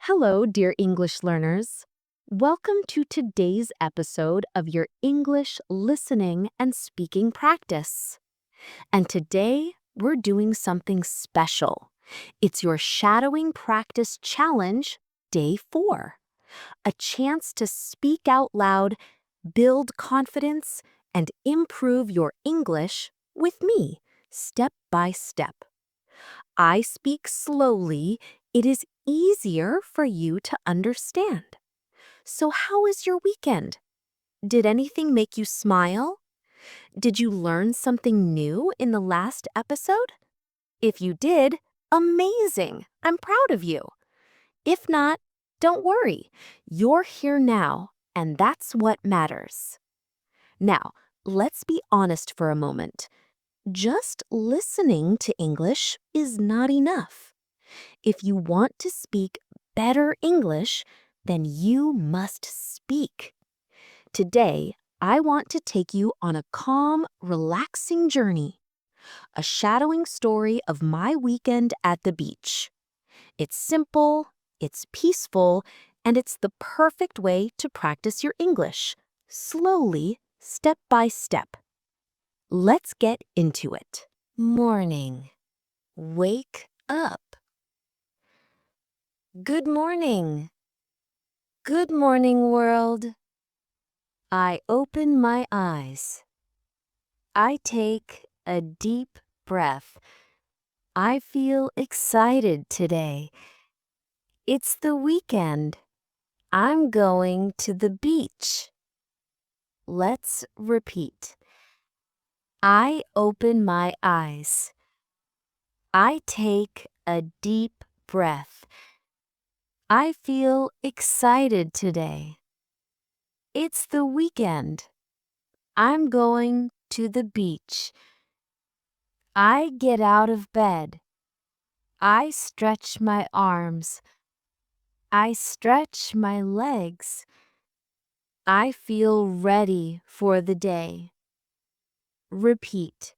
Hello, dear English learners. Welcome to today's episode of your English listening and speaking practice. And today, we're doing something special. It's your shadowing practice challenge, day 4. A chance to speak out loud, build confidence, and improve your English with me, step by step. I speak slowly. It is easier for you to understand. So how was your weekend? Did anything make you smile? Did you learn something new in the last episode? If you did, amazing! I'm proud of you. If not, don't worry. You're here now, and that's what matters. Now, let's be honest for a moment. Just listening to English is not enough. If you want to speak better English, then you must speak. Today, I want to take you on a calm, relaxing journey. A shadowing story of my weekend at the beach. It's simple, it's peaceful, and it's the perfect way to practice your English, slowly, step by step. Let's get into it. Morning. Wake up. Good morning. Good morning, world. I open my eyes. I take a deep breath. I feel excited today. It's the weekend. I'm going to the beach. Let's repeat. I open my eyes. I take a deep breath. I feel excited today. It's the weekend. I'm going to the beach. I get out of bed. I stretch my arms. I stretch my legs. I feel ready for the day. Repeat.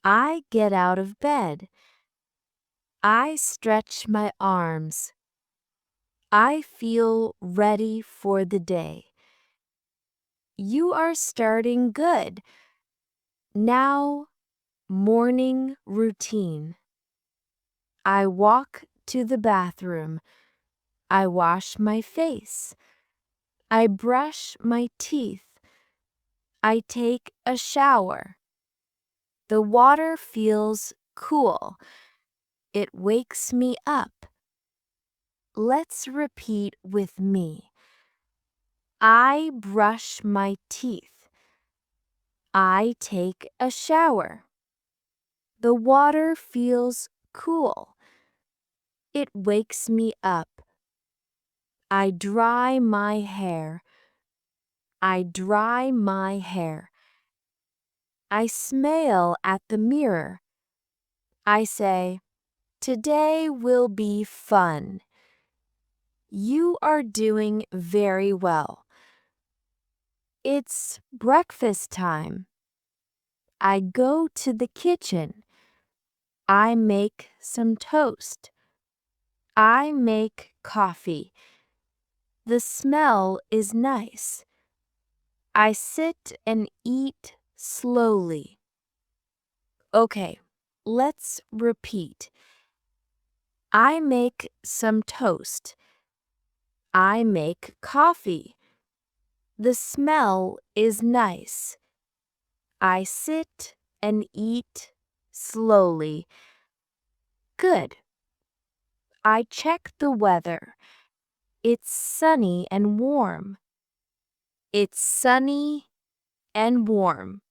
I get out of bed. I stretch my arms. I feel ready for the day. You are starting good. Now, morning routine. I walk to the bathroom. I wash my face. I brush my teeth. I take a shower. The water feels cool. It wakes me up. Let's repeat with me. I brush my teeth. I take a shower. The water feels cool. It wakes me up. I dry my hair. I dry my hair. I smile at the mirror. I say, today will be fun. You are doing very well. It's breakfast time. I go to the kitchen. I make some toast. I make coffee. The smell is nice. I sit and eat slowly. Okay, let's repeat. I make some toast. I make coffee. The smell is nice. I sit and eat slowly. Good. I check the weather. It's sunny and warm. It's sunny and warm.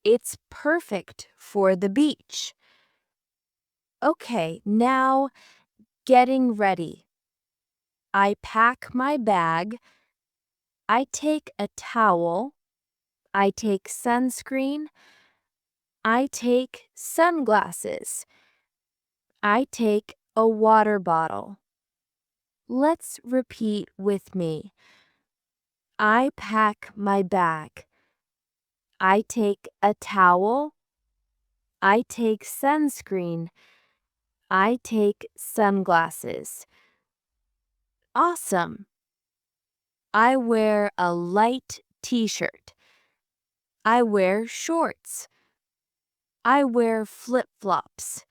It's perfect for the beach. Okay, now getting ready. I pack my bag. I take a towel. I take sunscreen. I take sunglasses. I take a water bottle. Let's repeat with me. I pack my bag. I take a towel. I take sunscreen. I take sunglasses. Awesome. I wear a light t-shirt. I wear shorts. I wear flip-flops.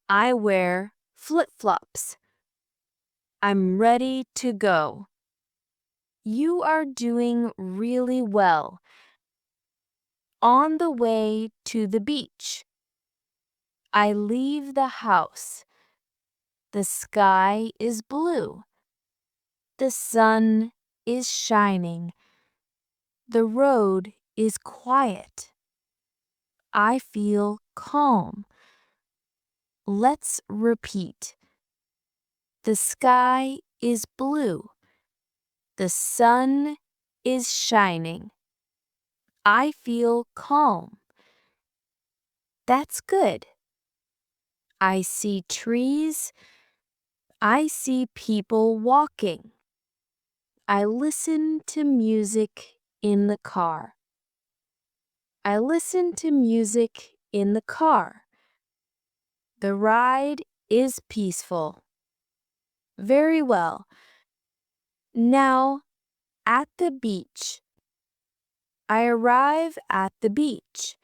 I wear flip-flops. I'm ready to go. You are doing really well. On the way to the beach. I leave the house. The sky is blue. The sun is shining. The road is quiet. I feel calm. Let's repeat. The sky is blue. The sun is shining. I feel calm. That's good. I see trees. I see people walking. I listen to music in the car. I listen to music in the car. The ride is peaceful. Very well. Now, at the beach. I arrive at the beach.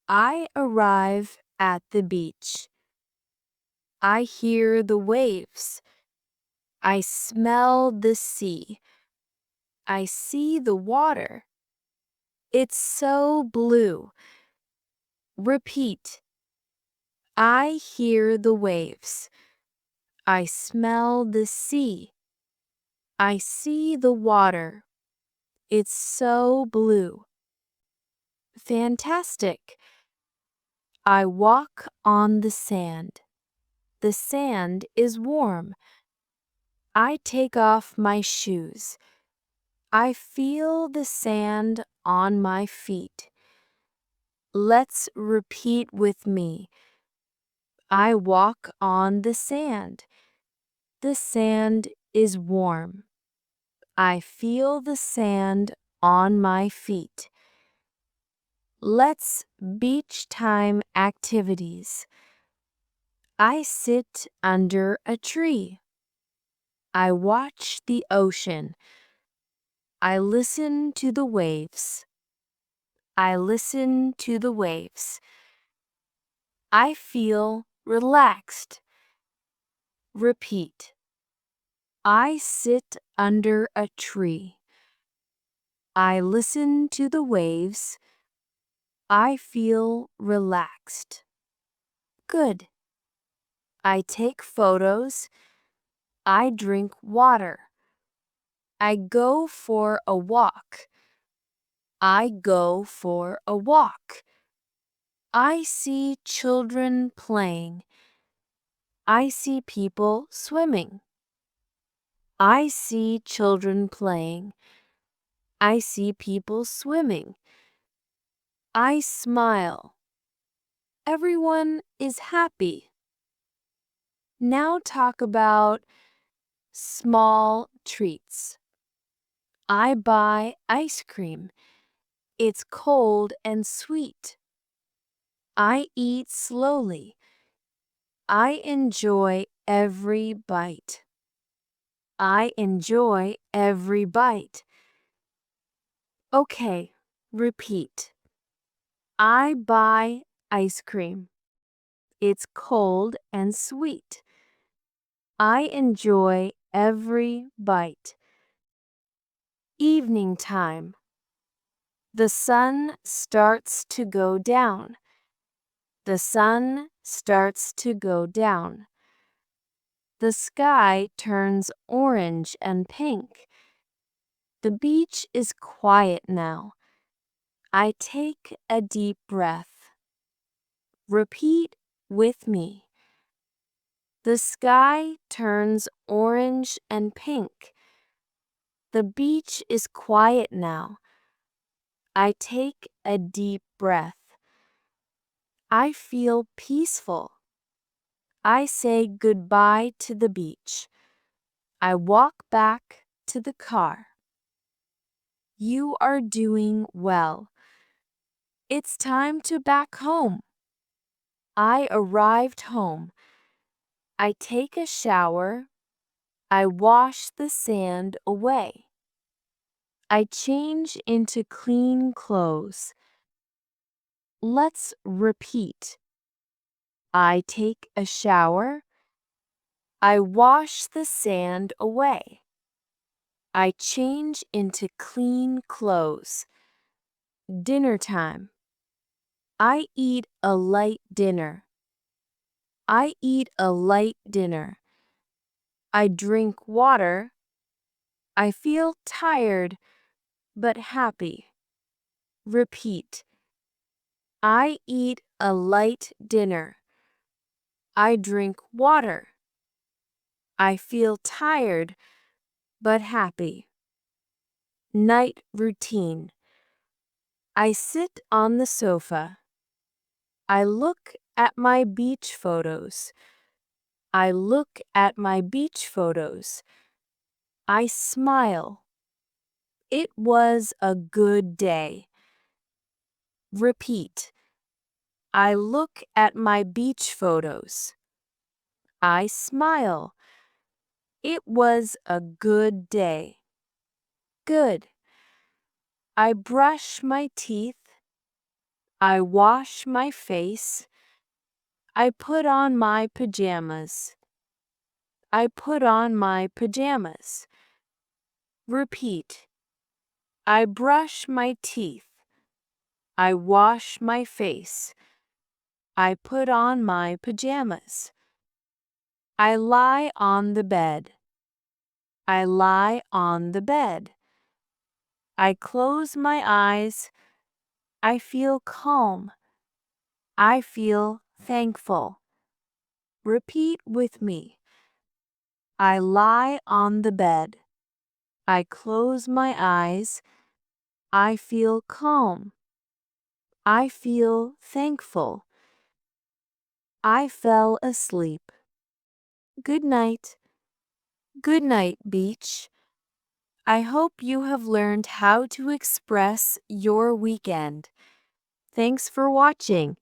I arrive at the beach. I hear the waves. I smell the sea. I see the water. It's so blue. Repeat. I hear the waves. I smell the sea. I see the water. It's so blue. Fantastic. I walk on the sand. The sand is warm. I take off my shoes. I feel the sand on my feet. Let's repeat with me. I walk on the sand. The sand is warm. I feel the sand on my feet. Let's beach time activities. I sit under a tree. I watch the ocean. I listen to the waves. I listen to the waves. I feel relaxed. Repeat. I sit under a tree. I listen to the waves. I feel relaxed. Good. I take photos. I drink water. I go for a walk. I go for a walk. I see children playing. I see people swimming. I see children playing. I see people swimming. I smile. Everyone is happy. Now talk about small treats. I buy ice cream. It's cold and sweet. I eat slowly. I enjoy every bite. I enjoy every bite. Okay, repeat. I buy ice cream. It's cold and sweet. I enjoy every bite. Evening time. The sun starts to go down. The sun starts to go down. The sky turns orange and pink. The beach is quiet now. I take a deep breath. Repeat with me. The sky turns orange and pink. The beach is quiet now. I take a deep breath. I feel peaceful. I say goodbye to the beach. I walk back to the car. You are doing well. It's time to back home. I arrived home. I take a shower. I wash the sand away. I change into clean clothes. Let's repeat. I take a shower. I wash the sand away. I change into clean clothes. Dinner time. I eat a light dinner. I eat a light dinner. I drink water. I feel tired but happy. Repeat. I eat a light dinner. I drink water. I feel tired but happy. Night routine. I sit on the sofa. I look at my beach photos. I look at my beach photos. I smile. It was a good day. Repeat. I look at my beach photos. I smile. It was a good day. Good. I brush my teeth. I wash my face. I put on my pajamas. I put on my pajamas. Repeat. I brush my teeth. I wash my face. I put on my pajamas. I lie on the bed. I lie on the bed. I close my eyes. I feel calm. I feel thankful. Repeat with me. I lie on the bed. I close my eyes. I feel calm. I feel thankful. I fell asleep. Good night. Good night, beach. I hope you have learned how to express your weekend. Thanks for watching.